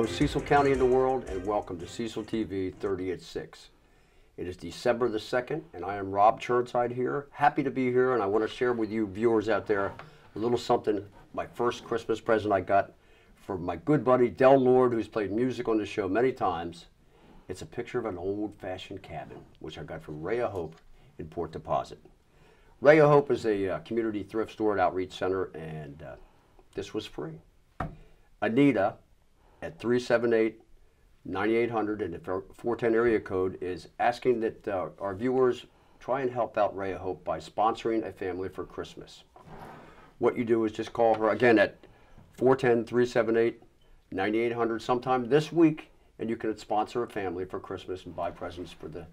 Hello, Cecil County and the world, and welcome to Cecil TV 30 at 6. It is December the 2nd, and I am Rob Churnside here. Happy to be here, and I want to share with you viewers out there a little something, my first Christmas present I got from my good buddy Del Lord, who's played music on the show many times. It's a picture of an old-fashioned cabin, which I got from Ray of Hope in Port Deposit. Ray of Hope is a community thrift store and outreach center, and this was free. Anita at 378-9800 and the 410 area code is asking that our viewers try and help out Ray of Hope by sponsoring a family for Christmas. What you do is just call her again at 410-378-9800 sometime this week, and you can sponsor a family for Christmas and buy presents for the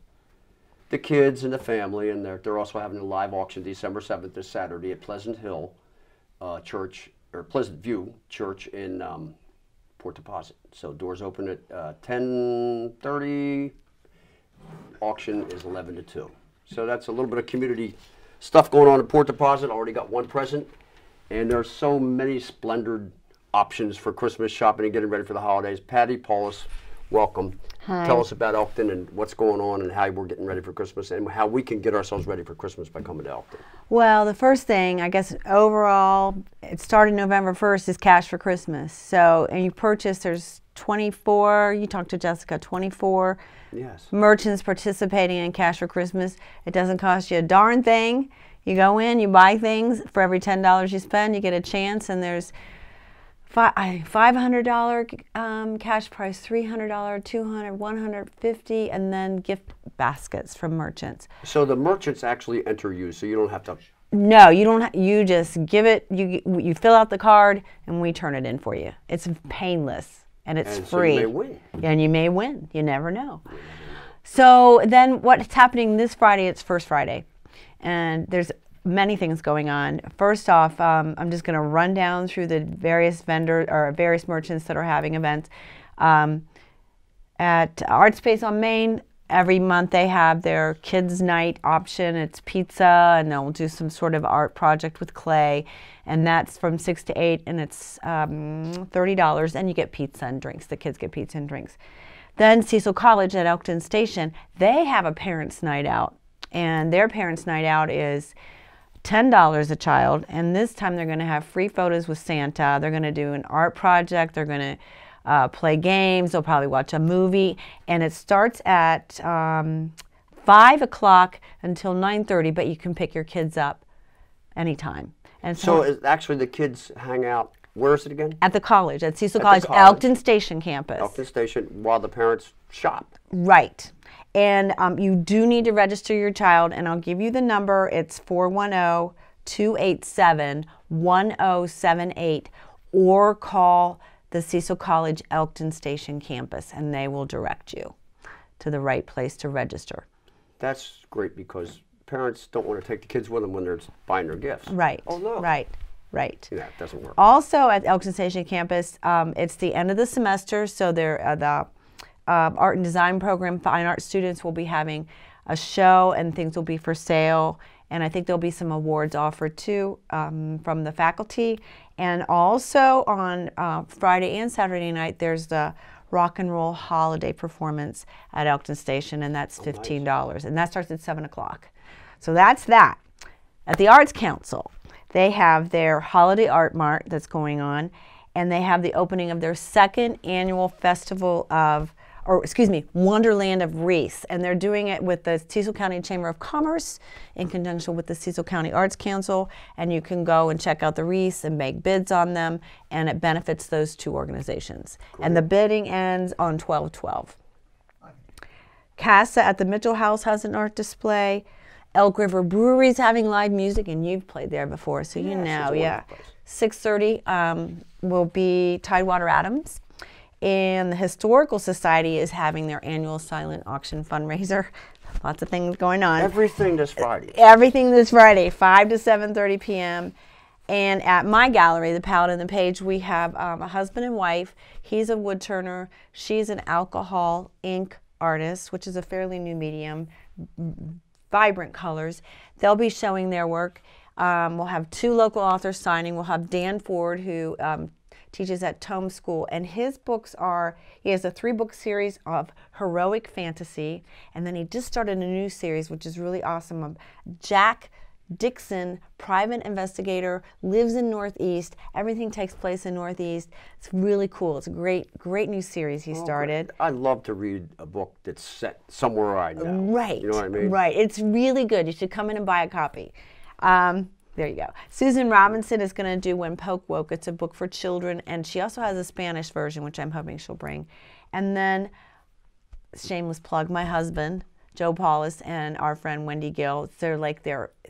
kids and the family. And they're also having a live auction December 7th this Saturday at Pleasant Hill Church, or Pleasant View Church in Port Deposit. So doors open at 10:30. Auction is 11 to 2. So that's a little bit of community stuff going on in Port Deposit. Already got one present, and there's so many splendid options for Christmas shopping and getting ready for the holidays. Patti Paulus, welcome. Hi. Tell us about Elkton and what's going on and how we're getting ready for Christmas and how we can get ourselves ready for Christmas by coming to Elkton. Well, the first thing, I guess, overall, it started November 1st, is Cash for Christmas. So, and you purchase, there's 24, you talked to Jessica, 24 merchants participating in Cash for Christmas. It doesn't cost you a darn thing. You go in, you buy things. For every $10 you spend, you get a chance, and there's $500 cash prize, $300, $200, $150, and then gift baskets from merchants. So the merchants actually enter you, so you don't have to. No, you don't. You just give it. You fill out the card, and we turn it in for you. It's painless and it's free. So you may win. And you may win. You never know. So then, what's happening this Friday? It's First Friday, and there's many things going on. First off, I'm just going to run down through the various vendors or various merchants that are having events. At Art Space on Main, every month they have their kids' night option. It's pizza, and they'll do some sort of art project with clay, and that's from 6 to 8, and it's $30, and you get pizza and drinks. The kids get pizza and drinks. Then Cecil College at Elkton Station, they have a parents' night out, and their parents' night out is $10 a child, and this time they're going to have free photos with Santa. They're going to do an art project. They're going to play games. They'll probably watch a movie, and it starts at 5 o'clock until 9:30, but you can pick your kids up anytime. And so actually the kids hang out, where is it again? At the college, at Cecil College, Elkton Station campus. Elkton Station, while the parents shop. Right. And you do need to register your child, and I'll give you the number. It's 410-287-1078, or call the Cecil College Elkton Station campus, and they will direct you to the right place to register. That's great, because parents don't want to take the kids with them when they're buying their gifts. Right. Oh, no. Right. Right. Yeah, it doesn't work. Also at Elkton Station campus, it's the end of the semester, so the art and design program, fine art students will be having a show, and things will be for sale, and I think there'll be some awards offered too from the faculty. And also on Friday and Saturday night, there's the rock and roll holiday performance at Elkton Station, and that's $15. Nice. And that starts at 7 o'clock. So that's that. At the Arts Council, they have their holiday art mart that's going on, and they have the opening of their second annual festival of, or excuse me, Wonderland of Wreaths, and they're doing it with the Cecil County Chamber of Commerce in conjunction with the Cecil County Arts Council, and you can go and check out the wreaths and make bids on them, and it benefits those two organizations. Great. And the bidding ends on 12/12. Casa at the Mitchell House has an art display. Elk River Brewery is having live music, and you've played there before, so you know, yeah. 6:30 will be Tidewater Adams. And the Historical Society is having their annual silent auction fundraiser. Lots of things going on. Everything this Friday. Everything this Friday, 5 to 7:30 p.m. And at my gallery, the Palette and the Page, we have a husband and wife. He's a wood turner. She's an alcohol ink artist, which is a fairly new medium, vibrant colors. They'll be showing their work. We'll have 2 local authors signing. We'll have Dan Ford, who teaches at Tome School, and his books are, he has a 3-book series of heroic fantasy, and then he just started a new series, which is really awesome, of Jack Dixon, private investigator, lives in Northeast. Everything takes place in Northeast. It's really cool. It's a great new series he started. I love to read a book that's set somewhere I know. Right. You know what I mean? Right. It's really good. You should come in and buy a copy. There you go. Susan Robinson is going to do When Poke Woke. It's a book for children, and she also has a Spanish version, which I'm hoping she'll bring. And then, shameless plug, my husband, Joe Paulus, and our friend Wendy Gill,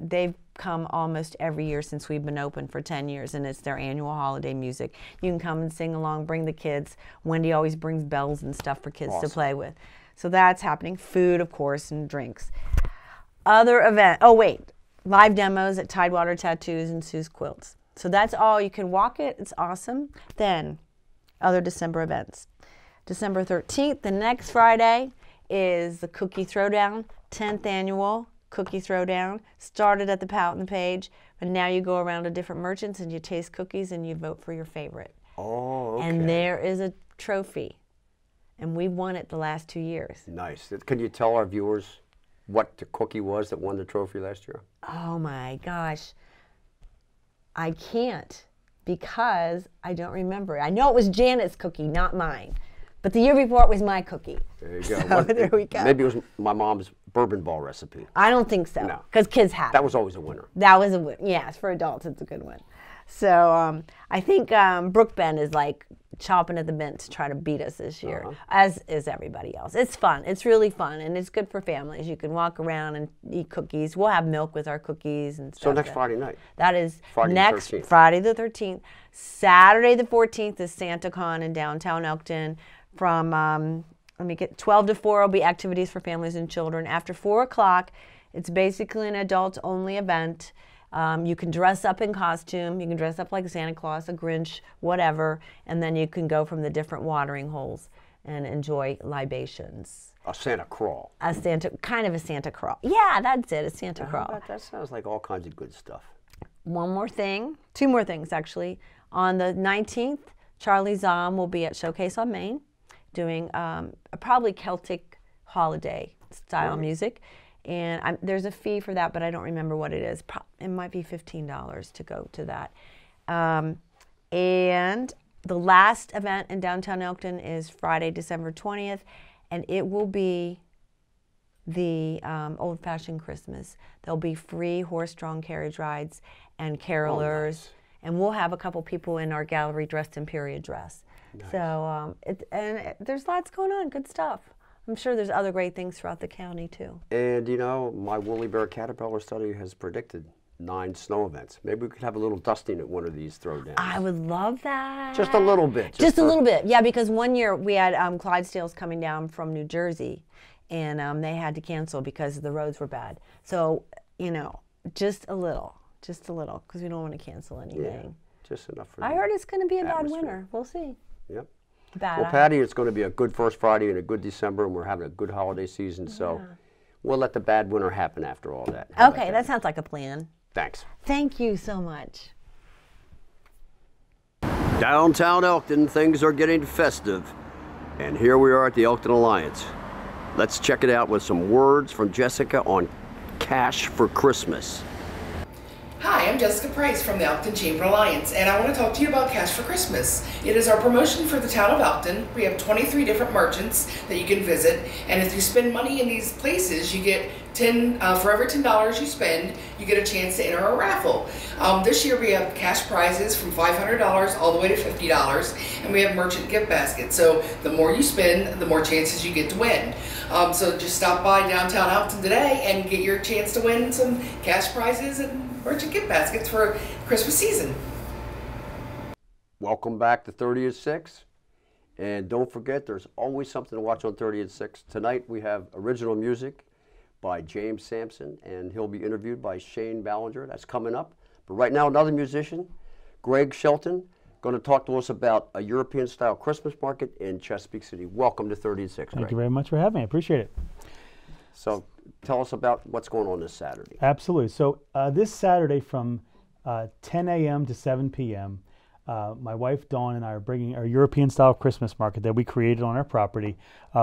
they've come almost every year since we've been open for 10 years, and it's their annual holiday music. You can come and sing along, bring the kids. Wendy always brings bells and stuff for kids to play with. So that's happening. Food, of course, and drinks. Other event, live demos at Tidewater Tattoos and Sue's Quilts. So that's all. You can walk it. It's awesome. Then, other December events. December 13th, the next Friday, is the Cookie Throwdown, 10th annual Cookie Throwdown. Started at the Pout and the Page, but now you go around to different merchants and you taste cookies and you vote for your favorite. Oh, okay. And there is a trophy, and we've won it the last 2 years. Nice. Can you tell our viewers what the cookie was that won the trophy last year? Oh my gosh. I can't, because I don't remember. I know it was Janet's cookie, not mine. But the year before it was my cookie. There you go. So there we go. Maybe it was my mom's bourbon ball recipe. I don't think so. No. Because kids have. That was always a winner. That was a win. Yes, for adults it's a good one. So I think Brook Bend is like chomping at the bit to try to beat us this year, as is everybody else. It's fun. It's really fun, and it's good for families. You can walk around and eat cookies. We'll have milk with our cookies and stuff. So next Friday night? That is Friday next 13th. Friday the 13th. Saturday the 14th is SantaCon in downtown Elkton. From 12 to 4 will be activities for families and children. After 4 o'clock, it's basically an adults-only event. You can dress up in costume. You can dress up like Santa Claus, a Grinch, whatever, and then you can go from the different watering holes and enjoy libations. A Santa crawl. Kind of a Santa crawl. Yeah, that's it, a Santa crawl. That sounds like all kinds of good stuff. One more thing, 2 more things actually. On the 19th, Charlie Zom will be at Showcase on Main, doing probably Celtic holiday style music. And there's a fee for that, but I don't remember what it is. It might be $15 to go to that. And the last event in downtown Elkton is Friday, December 20th, and it will be the old-fashioned Christmas. There'll be free horse-drawn carriage rides and carolers. Nice. And we'll have a couple people in our gallery dressed in period dress. Nice. So there's lots going on, good stuff. I'm sure there's other great things throughout the county too. And you know, my Woolly Bear Caterpillar study has predicted 9 snow events. Maybe we could have a little dusting at one of these throwdowns. I would love that. Just a little bit. Just a little bit, yeah, because one year we had Clydesdales coming down from New Jersey, and they had to cancel because the roads were bad. So, you know, just a little, because we don't want to cancel anything. Yeah, just enough for I heard it's going to be a bad atmosphere. winter. We'll see. Yep. Bad. Well, Patty, it's going to be a good first Friday and a good December, and we're having a good holiday season, so we'll let the bad winter happen after all that. Okay, that sounds like a plan. Thanks. Thank you so much. Downtown Elkton, things are getting festive, and here we are at the Elkton Alliance. Let's check it out with some words from Jessica on Cash for Christmas. Hi, I'm Jessica Price from the Elkton Chamber Alliance, and I want to talk to you about Cash for Christmas. It is our promotion for the town of Elkton. We have 23 different merchants that you can visit, and if you spend money in these places, you get for every $10 you spend, you get a chance to enter a raffle. This year we have cash prizes from $500 all the way to $50, and we have merchant gift baskets. So the more you spend, the more chances you get to win. So just stop by downtown Elkton today and get your chance to win some cash prizes and merchant gift baskets for Christmas season. Welcome back to 30 at 6. And don't forget, there's always something to watch on 30 at 6. Tonight we have original music by James Sampson, and he'll be interviewed by Shannon Ballinger. That's coming up. But right now, another musician, Greg Shelton, going to talk to us about a European-style Christmas market in Chesapeake City. Welcome to 30 at 6, Greg. Thank you very much for having me. I appreciate it. So tell us about what's going on this Saturday. Absolutely. So this Saturday from 10 a.m. to 7 p.m., my wife Dawn and I are bringing our European-style Christmas market that we created on our property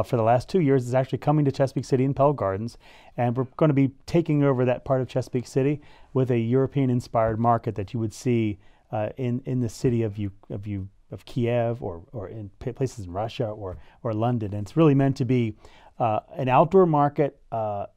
for the last 2 years. It's actually coming to Chesapeake City and Pell Gardens, and we're going to be taking over that part of Chesapeake City with a European-inspired market that you would see in the city of Kiev or in places in Russia or London. And it's really meant to be an outdoor market.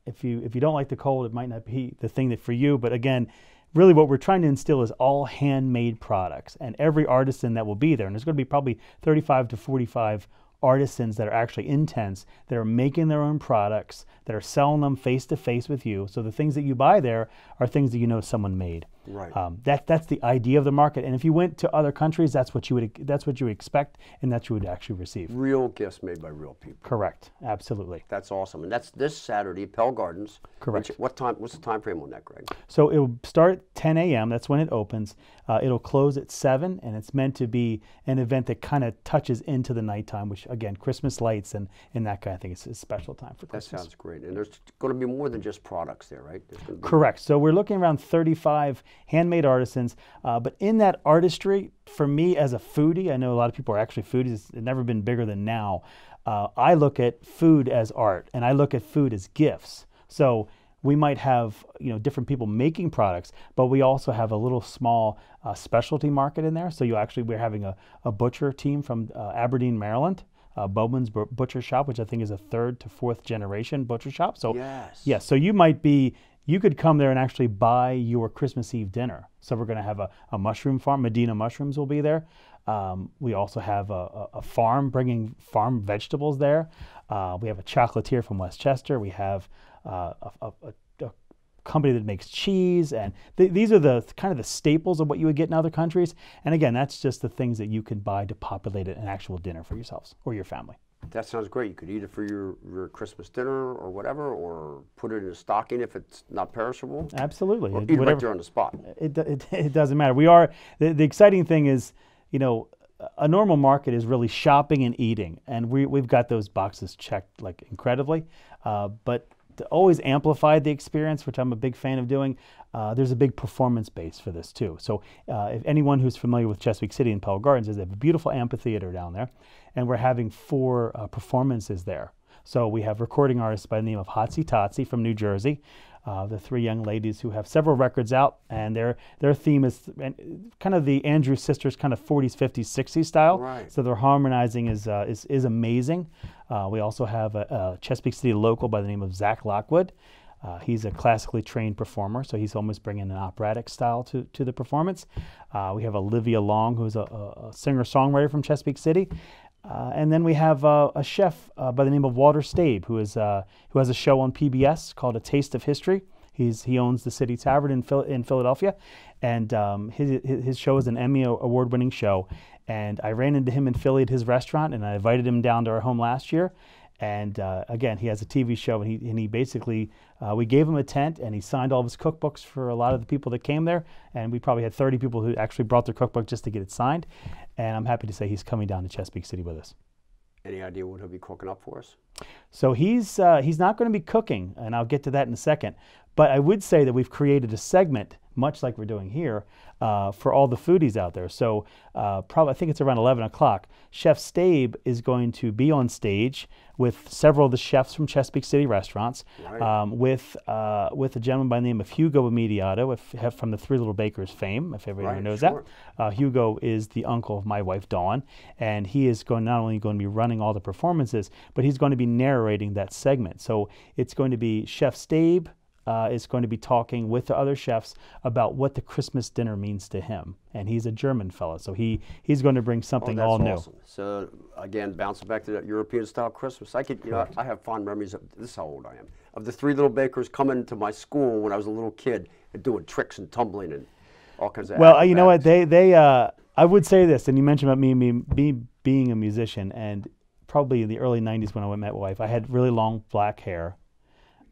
If you don't like the cold, it might not be the thing that for you. But again, really what we're trying to instill is all handmade products, and every artisan that will be there, and there's going to be probably 35 to 45 artisans that are actually in tents, that are making their own products, that are selling them face to face with you. So the things that you buy there are things that you know someone made. Right. That's the idea of the market. And if you went to other countries, that's what you would expect, and that's what you would actually receive. Real gifts made by real people. Correct. Absolutely. That's awesome. And that's this Saturday, Pell Gardens. Correct. What's the time frame on that, Greg? So it will start at 10 a.m. That's when it opens. It'll close at 7, and it's meant to be an event that kind of touches into the nighttime, which, again, Christmas lights and that kind of thing. It's a special time for Christmas. That sounds great. And there's going to be more than just products there, right? Correct. So we're looking around 35 handmade artisans. But in that artistry, for me as a foodie, I know a lot of people are actually foodies. It's never been bigger than now. I look at food as art, and I look at food as gifts. So we might have different people making products, but we also have a little small specialty market in there. So we're having a butcher team from Aberdeen, Maryland. Bowman's Butcher Shop, which I think is a 3rd to 4th generation butcher shop. So yes, so you could come there and actually buy your Christmas Eve dinner. So we're going to have a mushroom farm. Medina Mushrooms will be there. We also have a farm bringing farm vegetables there. We have a chocolatier from Westchester. We have a company that makes cheese, and these are the kind of the staples of what you would get in other countries. And again, that's just the things that you can buy to populate an actual dinner for yourselves or your family. That sounds great. You could eat it for your Christmas dinner or whatever, or put it in a stocking if it's not perishable. Absolutely. Or eat it right there on the spot. It doesn't matter. The exciting thing is, a normal market is really shopping and eating, and we've got those boxes checked like incredibly, but to always amplify the experience, which I'm a big fan of doing, there's a big performance base for this too. So if anyone who's familiar with Chesapeake City and Pell Gardens, they have a beautiful amphitheater down there, and we're having 4 performances there. So we have recording artists by the name of Hotsy Totsy from New Jersey. The 3 young ladies who have several records out, and their theme is kind of the Andrews Sisters kind of 40s, 50s, 60s style. Right. So their harmonizing is amazing. We also have a Chesapeake City local by the name of Zach Lockwood. He's a classically trained performer, so he's almost bringing an operatic style to the performance. We have Olivia Long, who's a singer-songwriter from Chesapeake City. And then we have a chef by the name of Walter Staib, who has a show on PBS called A Taste of History. He owns the City Tavern in Philadelphia, and his show is an Emmy award-winning show. And I ran into him in Philly at his restaurant, and I invited him down to our home last year. And again, he has a TV show, and he basically, we gave him a tent, and he signed all of his cookbooks for a lot of the people that came there. And we probably had 30 people who actually brought their cookbook just to get it signed. And I'm happy to say he's coming down to Chesapeake City with us. Any idea what he'll be cooking up for us? So he's not going to be cooking, and I'll get to that in a second. But I would say that we've created a segment, much like we're doing here, for all the foodies out there. So probably, I think it's around 11 o'clock, Chef Staib is going to be on stage with several of the chefs from Chesapeake City restaurants, right. with a gentleman by the name of Hugo Immediato from the Three Little Bakers fame, if everyone right, knows sure. that. Hugo is the uncle of my wife, Dawn, and he is not only going to be running all the performances, but he's going to be narrating that segment. So it's going to be Chef Staib is going to be talking with the other chefs about what the Christmas dinner means to him. And he's a German fellow, so he's going to bring something all new. Awesome. So again, bouncing back to that European style Christmas, I have fond memories of, this is how old I am, of the Three Little Bakers coming to my school when I was a little kid and doing tricks and tumbling and all kinds of Well, you know what, I would say this, and you mentioned about me being a musician, and probably in the early 90s when I met my wife, I had really long black hair.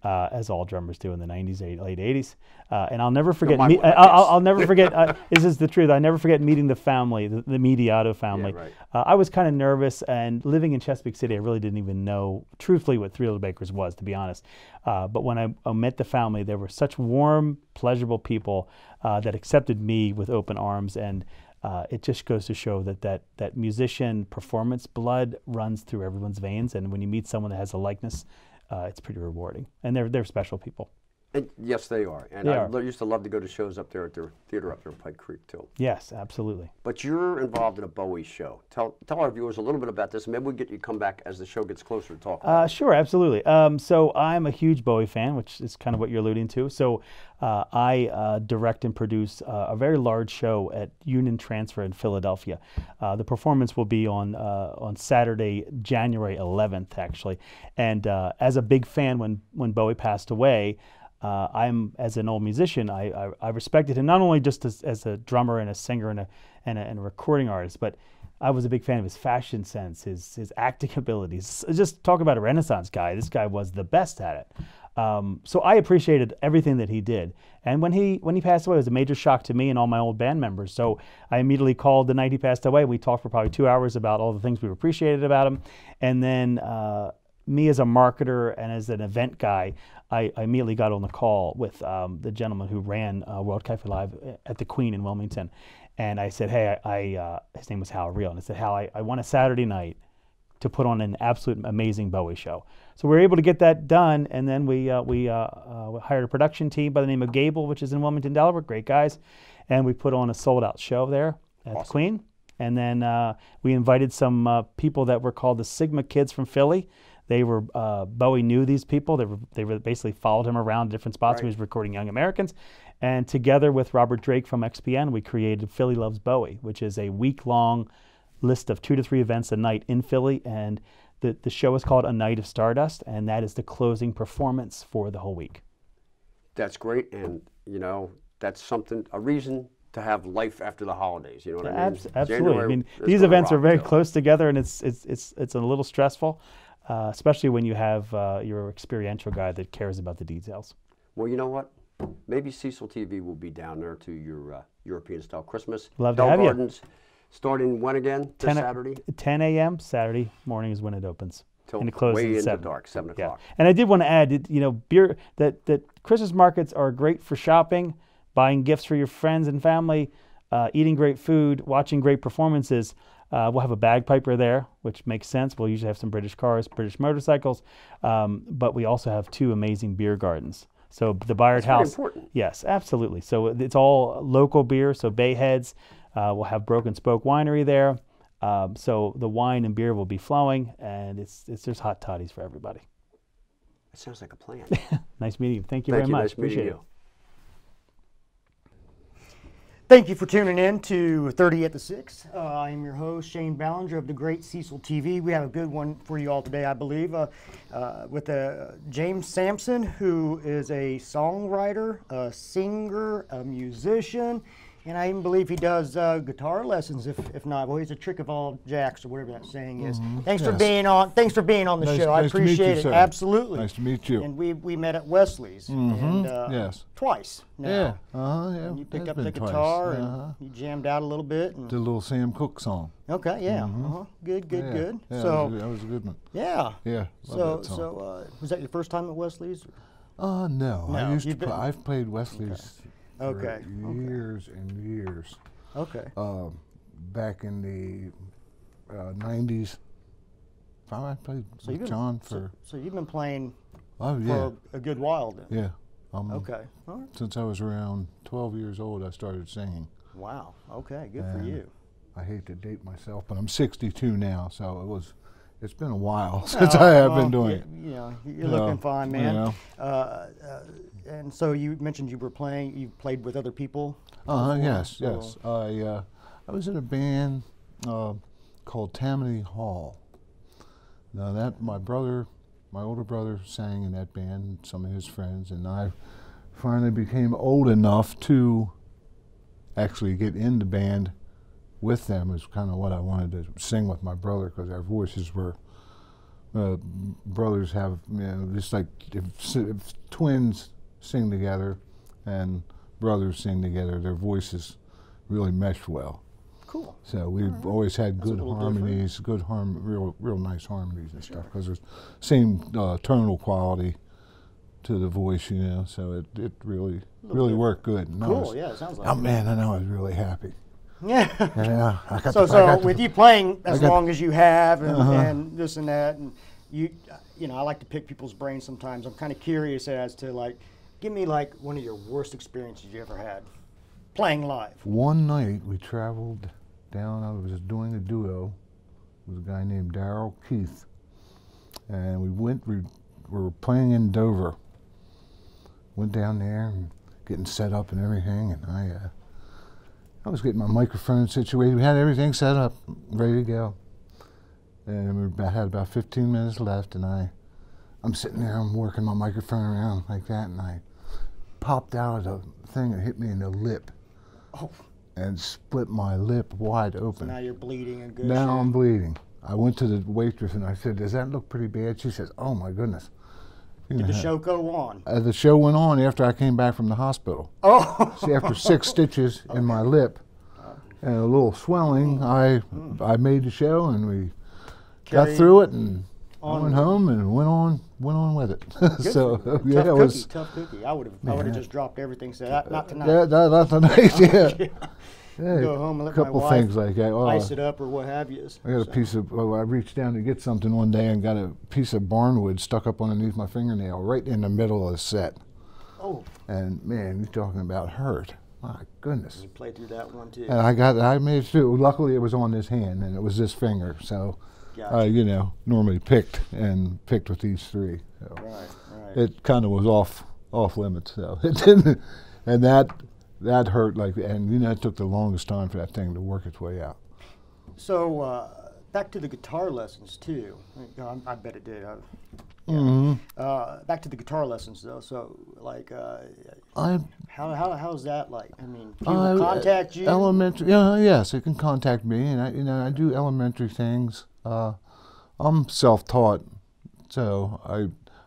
As all drummers do in the 90s, late 80s. And I'll never forget, I'll never forget, this is the truth, I never forget meeting the family, the Mediato family. Yeah, right. I was kind of nervous, and living in Chesapeake City, I really didn't even know, truthfully, what Three Little Bakers was, to be honest. But when I met the family, they were such warm, pleasurable people that accepted me with open arms. And it just goes to show that that musician performance blood runs through everyone's veins, and when you meet someone that has a likeness, it's pretty rewarding. And they're special people. And yes, they are. And I used to love to go to shows up there at their theater up there in Pike Creek, too. Yes, absolutely. But you're involved in a Bowie show. Tell our viewers a little bit about this. Maybe we'll get you to come back as the show gets closer to talk about it. Sure, absolutely. So I'm a huge Bowie fan, which is kind of what you're alluding to. So I direct and produce a very large show at Union Transfer in Philadelphia. The performance will be on Saturday, January 11th, actually. And as a big fan, when Bowie passed away, as an old musician, I respected him not only just as a drummer and a singer and a recording artist, but I was a big fan of his fashion sense, his acting abilities. Just talk about a Renaissance guy. This guy was the best at it. So I appreciated everything that he did. And when he passed away, it was a major shock to me and all my old band members. So I immediately called the night he passed away. We talked for probably 2 hours about all the things we appreciated about him. And then me as a marketer and as an event guy, I immediately got on the call with the gentleman who ran World Cafe Live at the Queen in Wilmington. And I said, hey, his name was Hal Reel. And I said, Hal, I want a Saturday night to put on an absolute amazing Bowie show. So we were able to get that done. And then we hired a production team by the name of Gable, which is in Wilmington, Delaware. Great guys. And we put on a sold-out show there at the Queen. And then we invited some people that were called the Sigma Kids from Philly. They were Bowie knew these people. They basically followed him around different spots. Right. He was recording Young Americans, and together with Robert Drake from XPN, we created Philly Loves Bowie, which is a week-long list of 2 to 3 events a night in Philly. And the show is called A Night of Stardust, and that is the closing performance for the whole week. That's great, and that's a reason to have life after the holidays. You know what I mean? Absolutely. January, I mean, these events are very close together, and it's a little stressful. Especially when you have your experiential guy that cares about the details. Well, you know what? Maybe Cecil TV will be down there to your European-style Christmas. Love to have Gardens, starting when again? This Saturday? 10 a.m. Saturday morning is when it opens. Till and it closes way at into 7. dark, 7 Yeah. o'clock. And I did want to add, beer that Christmas markets are great for shopping, buying gifts for your friends and family, eating great food, watching great performances. We'll have a bagpiper there, which makes sense. We'll usually have some British cars, British motorcycles, but we also have 2 amazing beer gardens. So the Byard House. Very important. Yes, absolutely. So it's all local beer. So Bay Heads, we'll have Broken Spoke Winery there. So the wine and beer will be flowing, and there's hot toddies for everybody. That sounds like a plan. Nice meeting you. Thank you very much. Nice Appreciate meeting it. you. Thank you for tuning in to 30 at the 6. I am your host, Shannon Ballinger of the great Cecil TV. We have a good one for you all today, I believe, with James Sampson, who is a songwriter, a singer, a musician, and I even believe he does guitar lessons, if not. Well, he's a trick of all jacks, or whatever that saying is. Thanks for being on. Thanks for being on the show. I appreciate it. Sir. Absolutely. Nice to meet you. And we met at Wesley's. And, yes. Twice now. Yeah. Yeah. And you picked up Has the been twice. guitar and you jammed out a little bit. And Did a little Sam Cooke song. okay, yeah. Good. Yeah, So that was a good one. yeah. Yeah. Love that song. Was that your first time at Wesley's? No. No, I used to you've been- I've played Wesley's Okay. for years and years. Okay. Back in the 90s. I played So you've with been, John for so you've been playing oh yeah. for a good while then. Yeah. Okay. All right. Since I was around 12 years old, I started singing. Wow. Okay. Good for And you. I hate to date myself, but I'm 62 now, so it's been a while since I have been doing it. You know, you're looking fine, man. You know. And so you mentioned you played with other people. Yes. I was in a band called Tammany Hall. Now that my older brother sang in that band, some of his friends, and I finally became old enough to actually get in the band with them. Is kind of what I wanted to sing with my brother, because our voices were brothers have, just like if twins sing together and brothers sing together, their voices really mesh well. Cool. So we've always had good harmonies, real nice harmonies and stuff, because there's same tonal quality to the voice, so it really worked good. And Cool. Yeah, it sounds like. Oh man, I know, I was really happy. Yeah. Yeah. So with you playing as long as you have, and this and that, and you know, I like to pick people's brains sometimes. I'm kind of curious as to, like, give me like one of your worst experiences you ever had playing live. One night we traveled down. I was doing a duo with a guy named Darryl Keith, and we were playing in Dover. Went down there and getting set up and everything, and I was getting my microphone situated. We had everything set up, ready to go. And we had about 15 minutes left, and I'm sitting there, I'm working my microphone around like that, and I popped out of the thing and hit me in the lip. Oh. And split my lip wide open. So now you're bleeding and good. Now I'm bleeding. I went to the waitress and I said, "Does that look pretty bad?" She says, "Oh my goodness." Did the show go on? The show went on after I came back from the hospital. Oh. See, after 6 stitches in my lip and a little swelling, I made the show, and we got through it, and I went home and went on with it. So yeah, it was tough cookie. I would have just dropped everything. Said not tonight. Yeah, not tonight. Yeah. Yeah, go home and let a couple my wife things like that. ice it up or what have you. I got a piece of. Well, I reached down to get something one day and got a piece of barnwood stuck up underneath my fingernail, right in the middle of the set. Oh. And man, you're talking about hurt. My goodness. You played through that one too. And I made it through. Luckily, it was on this hand, and it was this finger. So, gotcha. you know, normally picked with these 3. So Right. it kind of was off limits. So it didn't, and that hurt like, and you know, it took the longest time for that thing to work its way out. So back to the guitar lessons too. I bet it did. Back to the guitar lessons though. So like, how's that like? I mean, people contact you? Elementary, yes, it can contact me, and I do elementary things. I'm self-taught, so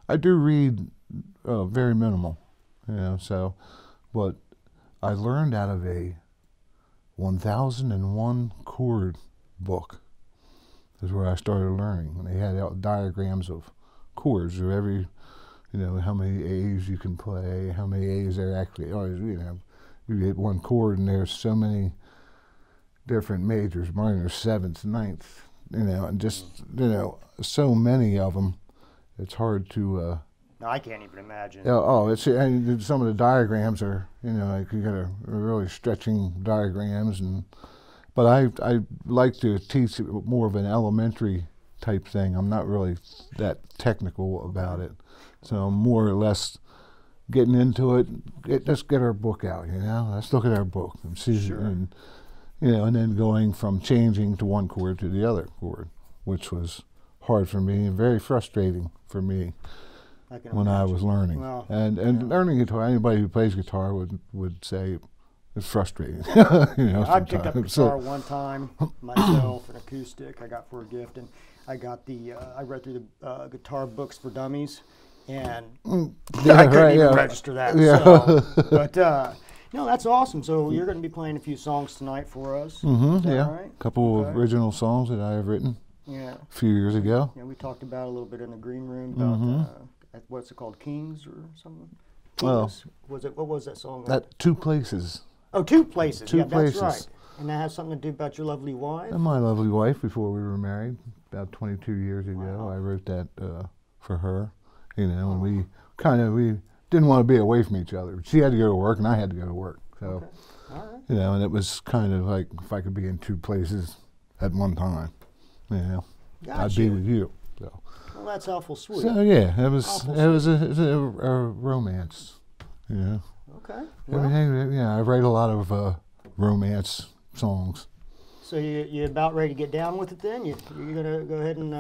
I do read very minimal, you know. So, but I learned out of a 1001 chord book. Is where I started learning. When they had diagrams of chords of every, you know, how many A's you can play, how many A's there actually are. You know, you hit one chord and there's so many different majors, minors, sevenths, ninths, you know, and just, you know, so many of them. It's hard to. No, I can't even imagine. It's and some of the diagrams are, you know, like you got a really stretching diagrams, but I like to teach more of an elementary type thing. I'm not really that technical about it, so I'm more or less getting into it. Let's get our book out, you know. Let's look at our book and see, and you know, and then going from changing to one chord to the other chord, which was hard for me and very frustrating for me. When I was learning, well, and learning guitar, anybody who plays guitar would say it's frustrating. You know, I picked up a guitar one time myself, an acoustic I got for a gift, and I got I read through the guitar books for dummies, and I couldn't even register that. Yeah. So, but no, that's awesome. So you're going to be playing a few songs tonight for us. Yeah, right? a couple of original songs that I have written. Yeah. A few years ago. Yeah, we talked about a little bit in the green room about what's it called, Kings or something? Well, what was that song? That Two Places. Oh, Two Places. Two Places. That's right. And that has something to do about your lovely wife? And my lovely wife, before we were married, about 22 years ago. Wow. I wrote that for her, you know, and we didn't want to be away from each other. She had to go to work and I had to go to work. So, all right. You know, and it was kind of like if I could be in 2 places at one time, you know, I'd be with you. So. Well, that's awful sweet. So yeah, it was a romance, you know. Okay. Everything, yeah, I write a lot of romance songs. So you about ready to get down with it then? You're gonna go ahead and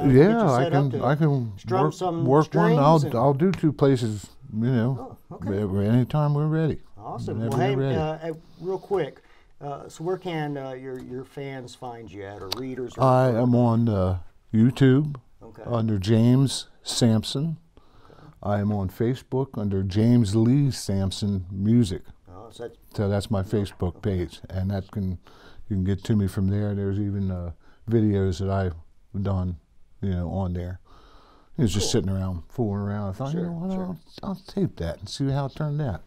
I can strum some work strings one. I'll do 2 places, you know. Anytime we're ready. Awesome. Whenever well, hey, you're ready. Real quick, so where can your fans find you at, or readers? Or I am on YouTube under James Sampson. Okay. I am on Facebook under James Lee Sampson Music. Oh, so that's my Facebook page, and you can get to me from there. There's even videos that I've done, you know, on there. It was just sitting around, fooling around. I thought, you know what, I'll tape that and see how it turned out.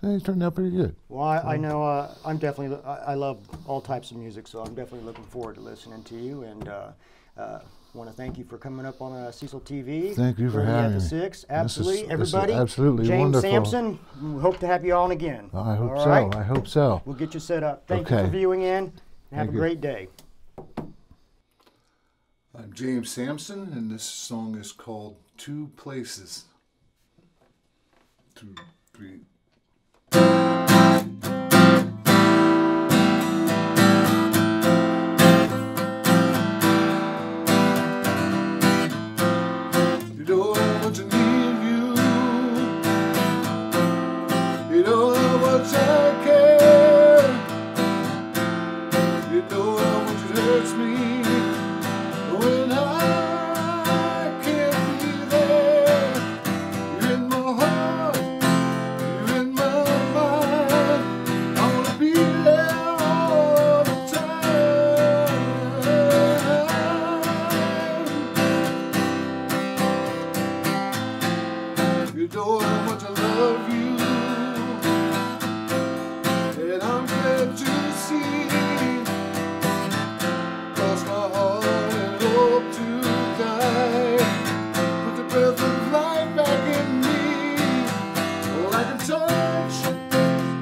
It turned out pretty good. Well, I know I'm definitely, I love all types of music, so I'm definitely looking forward to listening to you. And want to thank you for coming up on Cecil TV. Thank you for having me. 6. Absolutely. This is Everybody, absolutely James wonderful. Sampson, we hope to have you on again. I hope All so. right? I hope so. We'll get you set up. Thank you Okay. for viewing in, and have Thank a you. great day. I'm James Sampson, and this song is called Two Places. 2, 3. You know how much I need you. You know how much I care. You know how much it hurts me when I can't be there. You're in my heart, you're in my mind. I wanna be there all the time. You know how much I love you, and I'm glad to see. Cross my heart and hope to die. Put the breath of life back in me. All I can touch,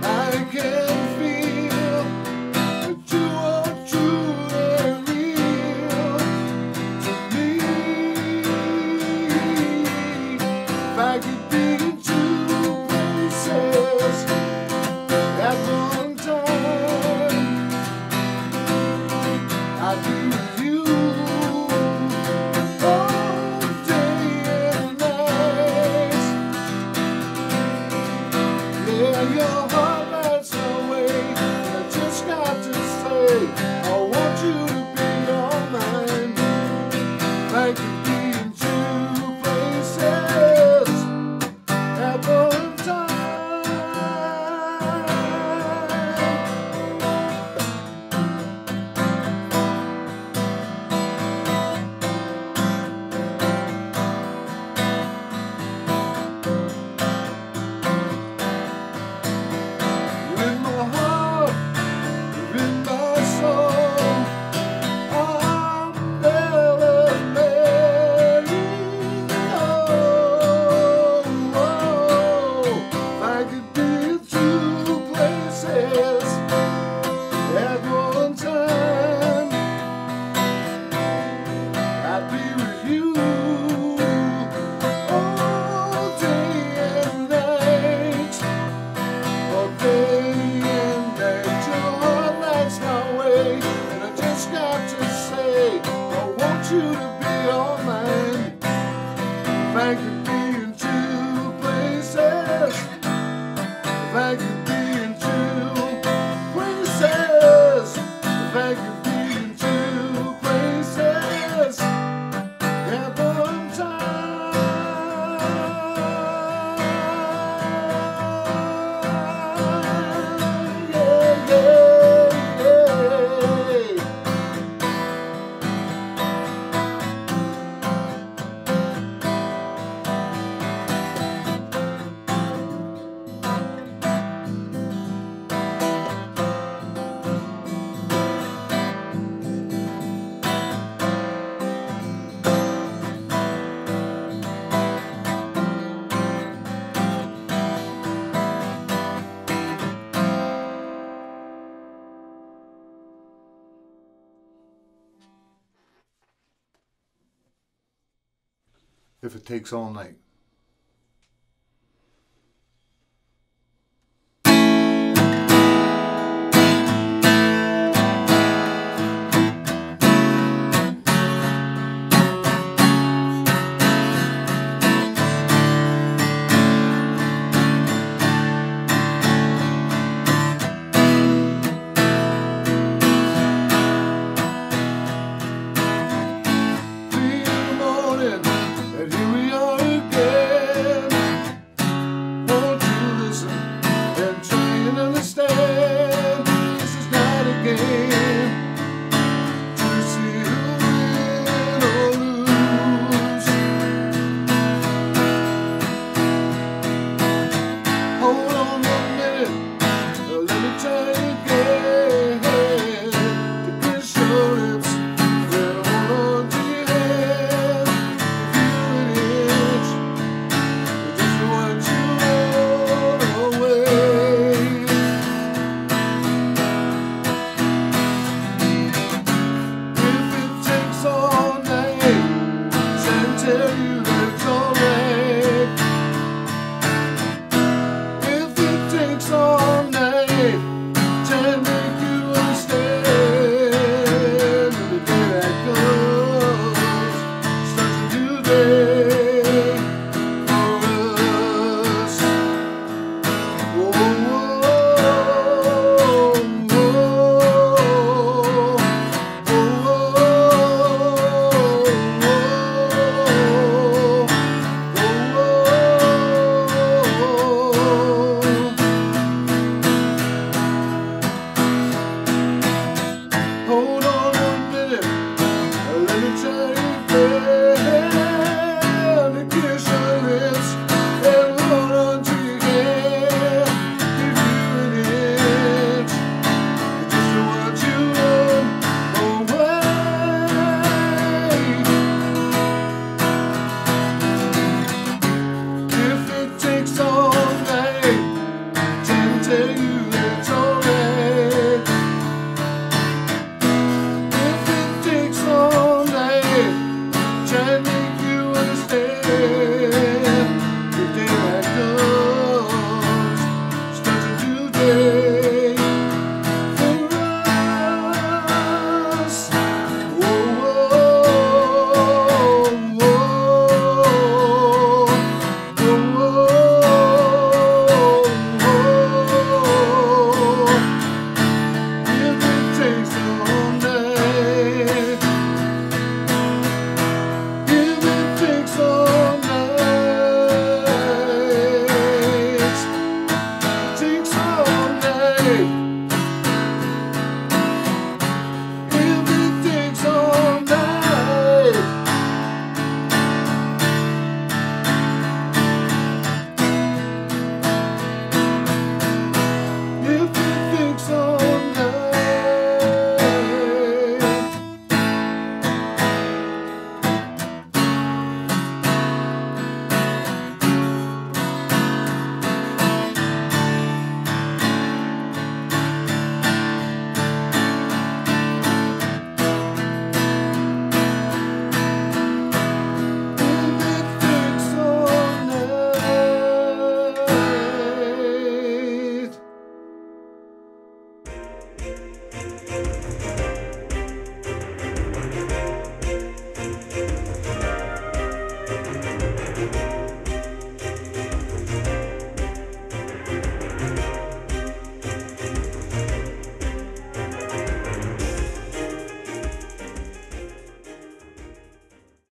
I can feel. That you are true and real to me. If I could be in 2 places at one time, I'd be with you all day and night. Yeah, your heart lights my way, and I just got to say, I want you to be all mine. If I could be in 2 places at one time. You're in my heart, you're in my soul. I'm never married. Oh, if I could be in 2 places at one time, I'd be with you all day and night. All day and night, your heart lights my way, and I just got to say, I want you to be all mine. If I could be in 2 places, if I could be in 2 places, if I could be in 2 places at one time. Yeah, yeah, yeah. If it takes all night.